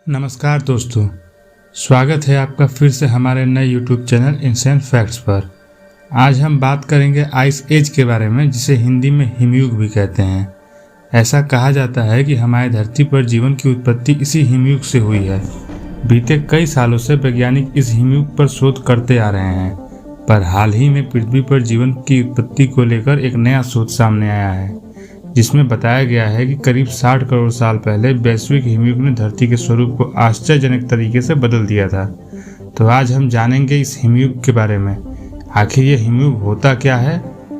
नमस्कार दोस्तों, स्वागत है आपका फिर से हमारे नए यूट्यूब चैनल इंसेंट फैक्ट्स पर। आज हम बात करेंगे आइस एज के बारे में, जिसे हिंदी में हिमयुग भी कहते हैं। ऐसा कहा जाता है कि हमारी धरती पर जीवन की उत्पत्ति इसी हिमयुग से हुई है। बीते कई सालों से वैज्ञानिक इस हिमयुग पर शोध करते आ रहे हैं, पर हाल ही में पृथ्वी पर जीवन की उत्पत्ति को लेकर एक नया शोध सामने आया है, जिसमें बताया गया है कि करीब 60 करोड़ साल पहले वैश्विक हिमयुग ने धरती के स्वरूप को आश्चर्यजनक तरीके से बदल दिया था। तो आज हम जानेंगे इस हिमयुग के बारे में। आखिर यह हिमयुग होता क्या है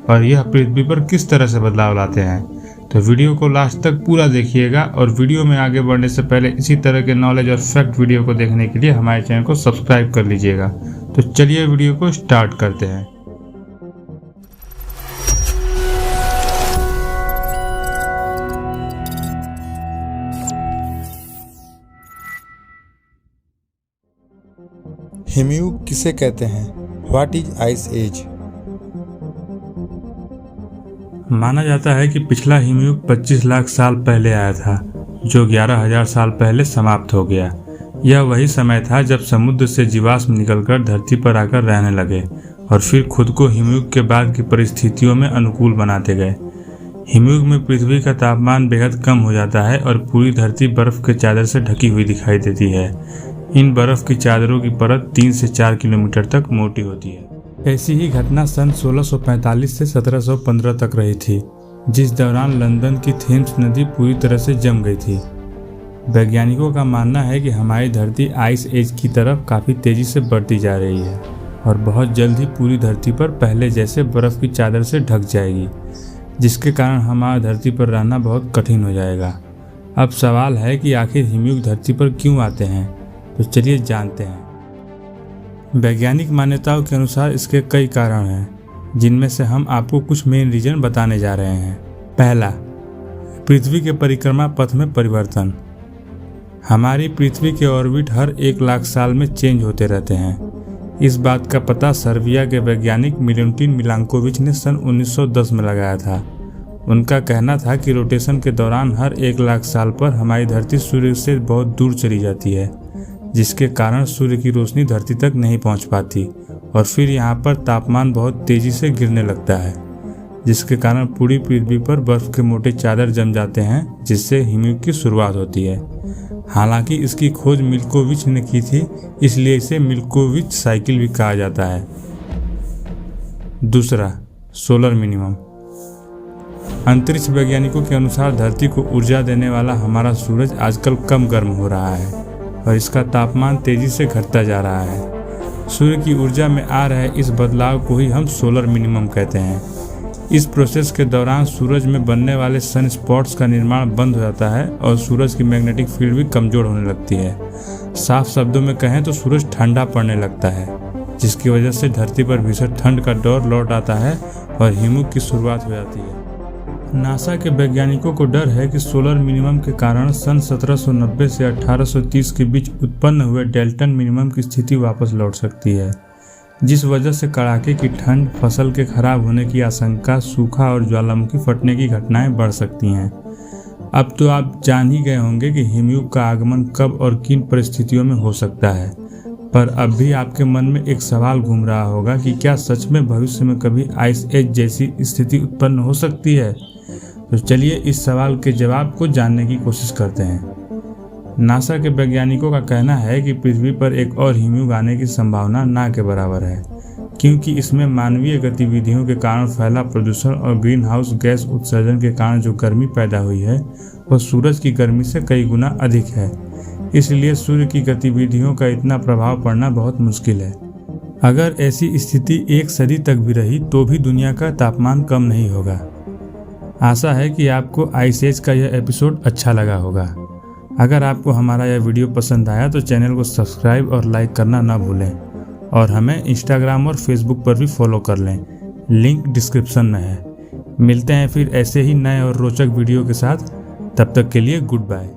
और यह पृथ्वी पर किस तरह से बदलाव लाते हैं। तो वीडियो को लास्ट तक पूरा देखिएगा, और वीडियो में आगे बढ़ने से पहले इसी तरह के नॉलेज और फैक्ट वीडियो को देखने के लिए हमारे चैनल को सब्सक्राइब कर लीजिएगा। तो चलिए वीडियो को स्टार्ट करते हैं। हिमयुग किसे कहते हैं? What is ice age? माना जाता है कि पिछला हिमयुग 25 लाख साल पहले आया था, जो 11,000 साल पहले समाप्त हो गया। यह वही समय था जब समुद्र से जीवाश्म निकलकर धरती पर आकर रहने लगे और फिर खुद को हिमयुग के बाद की परिस्थितियों में अनुकूल बनाते गए। हिमयुग में पृथ्वी का तापमान बेहद कम हो जाता है और पूरी धरती बर्फ के चादर से ढकी हुई दिखाई देती है। इन बर्फ की चादरों की परत 3 से 4 किलोमीटर तक मोटी होती है। ऐसी ही घटना सन 1645 से 1715 तक रही थी, जिस दौरान लंदन की थेम्स नदी पूरी तरह से जम गई थी। वैज्ञानिकों का मानना है कि हमारी धरती आइस एज की तरफ काफ़ी तेज़ी से बढ़ती जा रही है और बहुत जल्द ही पूरी धरती पर पहले जैसे बर्फ़ की चादर से ढक जाएगी, जिसके कारण हमारी धरती पर रहना बहुत कठिन हो जाएगा। अब सवाल है कि आखिर हिमयुग धरती पर क्यों आते हैं, तो चलिए जानते हैं। वैज्ञानिक मान्यताओं के अनुसार इसके कई कारण हैं, जिनमें से हम आपको कुछ मेन रीजन बताने जा रहे हैं। पहला, पृथ्वी के परिक्रमा पथ में परिवर्तन। हमारी पृथ्वी के ऑर्बिट हर 1 लाख साल में चेंज होते रहते हैं। इस बात का पता सर्बिया के वैज्ञानिक मिलुटिन मिलांकोविच ने सन 1910 में लगाया था। उनका कहना था कि रोटेशन के दौरान हर 1 लाख साल पर हमारी धरती सूर्य से बहुत दूर चली जाती है, जिसके कारण सूर्य की रोशनी धरती तक नहीं पहुंच पाती और फिर यहाँ पर तापमान बहुत तेजी से गिरने लगता है, जिसके कारण पूरी पृथ्वी पर बर्फ के मोटे चादर जम जाते हैं, जिससे हिमयुग की शुरुआत होती है। हालांकि इसकी खोज मिल्कोविच ने की थी, इसलिए इसे मिल्कोविच साइकिल भी कहा जाता है। दूसरा, सोलर मिनिमम। अंतरिक्ष वैज्ञानिकों के अनुसार धरती को ऊर्जा देने वाला हमारा सूरज आजकल कम गर्म हो रहा है और इसका तापमान तेजी से घटता जा रहा है। सूर्य की ऊर्जा में आ रहे इस बदलाव को ही हम सोलर मिनिमम कहते हैं। इस प्रोसेस के दौरान सूरज में बनने वाले सन स्पॉट्स का निर्माण बंद हो जाता है और सूरज की मैग्नेटिक फील्ड भी कमजोर होने लगती है। साफ शब्दों में कहें तो सूरज ठंडा पड़ने लगता है, जिसकी वजह से धरती पर भीषण ठंड का दौर लौट आता है और हिमयुग की शुरुआत हो जाती है। नासा के वैज्ञानिकों को डर है कि सोलर मिनिमम के कारण सन 1790 से 1830 के बीच उत्पन्न हुए डेल्टन मिनिमम की स्थिति वापस लौट सकती है, जिस वजह से कड़ाके की ठंड, फसल के खराब होने की आशंका, सूखा और ज्वालामुखी फटने की घटनाएं बढ़ सकती हैं। अब तो आप जान ही गए होंगे कि हिमयुग का आगमन कब और किन परिस्थितियों में हो सकता है, पर अब भी आपके मन में एक सवाल घूम रहा होगा कि क्या सच में भविष्य में कभी आइस एज जैसी स्थिति उत्पन्न हो सकती है। तो चलिए इस सवाल के जवाब को जानने की कोशिश करते हैं। नासा के वैज्ञानिकों का कहना है कि पृथ्वी पर एक और हिमयुग आने की संभावना ना के बराबर है, क्योंकि इसमें मानवीय गतिविधियों के कारण फैला प्रदूषण और ग्रीन हाउस गैस उत्सर्जन के कारण जो गर्मी पैदा हुई है वह सूरज की गर्मी से कई गुना अधिक है। इसलिए सूर्य की गतिविधियों का इतना प्रभाव पड़ना बहुत मुश्किल है। अगर ऐसी स्थिति 1 सदी तक भी रही तो भी दुनिया का तापमान कम नहीं होगा। आशा है कि आपको आइस एज का यह एपिसोड अच्छा लगा होगा। अगर आपको हमारा यह वीडियो पसंद आया तो चैनल को सब्सक्राइब और लाइक करना ना भूलें, और हमें इंस्टाग्राम और फेसबुक पर भी फॉलो कर लें, लिंक डिस्क्रिप्शन में है। मिलते हैं फिर ऐसे ही नए और रोचक वीडियो के साथ। तब तक के लिए गुड बाय।